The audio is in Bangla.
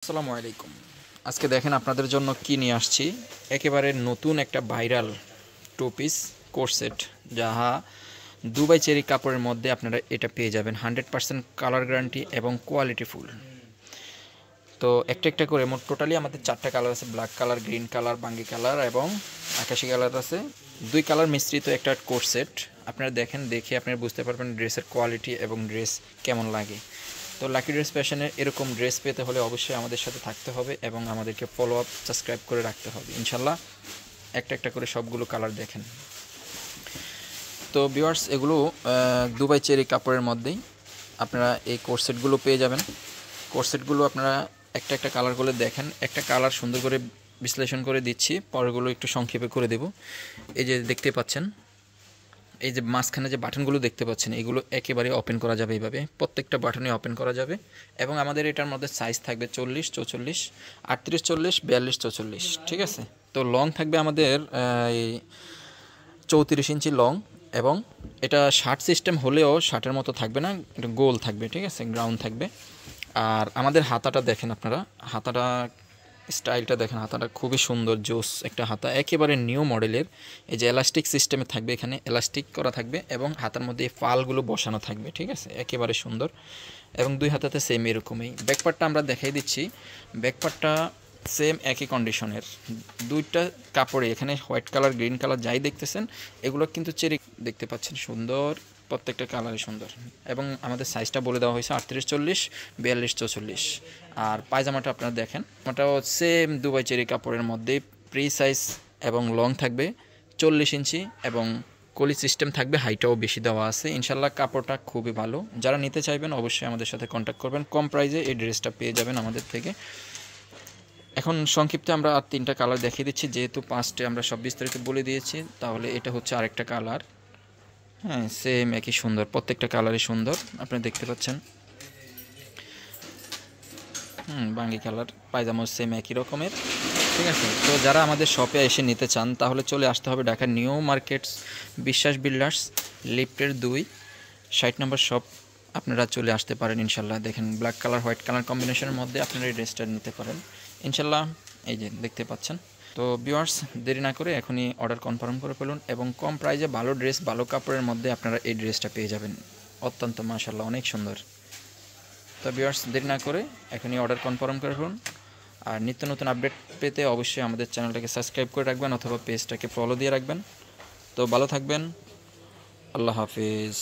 আসসালামু আলাইকুম। আজকে দেখেন আপনাদের জন্য কি নিয়ে আসছি। একেবারে নতুন একটা viral two piece coat set, যাহা দুবাই চেরি কাপড়ের মধ্যে আপনারা এটা পেয়ে যাবেন। 100% কালার গ্যারান্টি এবং কোয়ালিটি ফুল। তো একটা একটা করে মোট টোটালি আমাদের 4টা কালার আছে, ব্ল্যাক কালার, গ্রিন কালার, বাঙ্গি কালার এবং আকাশি কালার আছে। 2 কালার মিশ্রিত একটা কোট সেট। আপনারা দেখেন, দেখে আপনারা বুঝতে পারবেন ড্রেসের কোয়ালিটি এবং ড্রেস কেমন লাগে। তো লাকি ড্রেস ফ্যাশনের এরকম ড্রেস পেতে হলে অবশ্যই আমাদের সাথে থাকতে হবে এবং আমাদেরকে ফলো আপ সাবস্ক্রাইব করে রাখতে হবে। ইনশাল্লাহ একটা একটা করে সবগুলো কালার দেখেন। তো ভিউয়ার্স, এগুলো দুবাই চেরি কাপড়ের মধ্যেই আপনারা এই কোট সেটগুলো পেয়ে যাবেন। কোট সেটগুলো আপনারা একটা একটা কালার করে দেখেন, একটা কালার সুন্দর করে বিশ্লেষণ করে দিচ্ছি, পরেরগুলো একটু সংক্ষেপে করে দেব। এই যে দেখতে পাচ্ছেন, এই যে মাঝখানে যে বাটনগুলো দেখতে পাচ্ছেন, এগুলো একেবারে ওপেন করা যাবে এইভাবে, প্রত্যেকটা বাটনে ওপেন করা যাবে। এবং আমাদের এটার মধ্যে সাইজ থাকবে 40, 44, 38, 40, 42, 44, ঠিক আছে। তো লং থাকবে আমাদের এই 34 ইঞ্চি লং। এবং এটা শার্ট সিস্টেম হলেও শার্টের মতো থাকবে না, এটা গোল থাকবে, ঠিক আছে, গ্রাউন্ড থাকবে। আর আমাদের হাতাটা দেখেন আপনারা, হাতাটা স্টাইলটা দেখেন, হাতাটা খুবই সুন্দর, জোস একটা হাতা, একেবারে নিউ মডেলের। এই যে এলাস্টিক সিস্টেমে থাকবে, এখানে এলাস্টিক করা থাকবে এবং হাতার মধ্যে এই ফালগুলো বসানো থাকবে, ঠিক আছে, একেবারে সুন্দর। এবং দুই হাতাতে সেম এরকমই। ব্যাকপার্টটা আমরা দেখাই দিচ্ছি। ব্যাকপার্টটা সেম একই কন্ডিশনের, দুইটা কাপড়ে এখানে হোয়াইট কালার, গ্রিন কালার যাই দেখতেছেন, এগুলো কিন্তু চেরি দেখতে পাচ্ছেন, সুন্দর, প্রত্যেকটা কালারই সুন্দর। এবং আমাদের সাইজটা বলে দেওয়া হয়েছে 38, 40, 42, 44। আর পায়জামাটা আপনারা দেখেন, ওটাও সেম দুবাই চেরি কাপড়ের মধ্যে প্রি সাইজ এবং লং থাকবে 40 ইঞ্চি এবং কলি সিস্টেম থাকবে, হাইটাও বেশি দেওয়া আছে। ইনশাল্লাহ কাপড়টা খুবই ভালো। যারা নিতে চাইবেন অবশ্যই আমাদের সাথে কন্ট্যাক্ট করবেন, কম প্রাইসে এই ড্রেসটা পেয়ে যাবেন আমাদের থেকে। এখন সংক্ষিপ্তে আমরা আর 3টা কালার দেখিয়ে দিচ্ছি, যেহেতু 5টে আমরা সব বিস্তারিত বলে দিয়েছি। তাহলে এটা হচ্ছে আরেকটা কালার। হ্যাঁ, সেম একই সুন্দর, প্রত্যেকটা কালারই সুন্দর, আপনারা দেখতে পাচ্ছেন। বাঙ্গি কালার, পায়জামা সেম একই রকমের, ঠিক আছে। তো যারা আমাদের শপে এসে নিতে চান তাহলে চলে আসতে হবে ঢাকার নিউ মার্কেটস, বিশ্বাস বিল্ডার্স, লিফটের 2, 60 নম্বর শপ। আপনারা চলে আসতে পারেন ইনশাল্লাহ। দেখেন, ব্ল্যাক কালার হোয়াইট কালার কম্বিনেশনের মধ্যে আপনারা এই ড্রেসটা নিতে পারেন ইনশাল্লাহ। এই যে দেখতে পাচ্ছেন। তো ভিউয়ার্স, দেরি না করে এখনই অর্ডার কনফার্ম করে ফেলুন এবং কম প্রাইসে ভালো ড্রেস, ভালো কাপড়ের মধ্যে আপনারা এই ড্রেসটা পেয়ে যাবেন। অত্যন্ত মাশাআল্লাহ অনেক সুন্দর। তো ভিউয়ার্স, দেরি না করে এখনই অর্ডার কনফার্ম করে ফেলুন। আর নিত্য নতুন আপডেট পেতে অবশ্যই আমাদের চ্যানেলটাকে সাবস্ক্রাইব করে রাখবেন অথবা পেজটাকে ফলো দিয়ে রাখবেন। তো ভালো থাকবেন, আল্লাহ হাফিজ।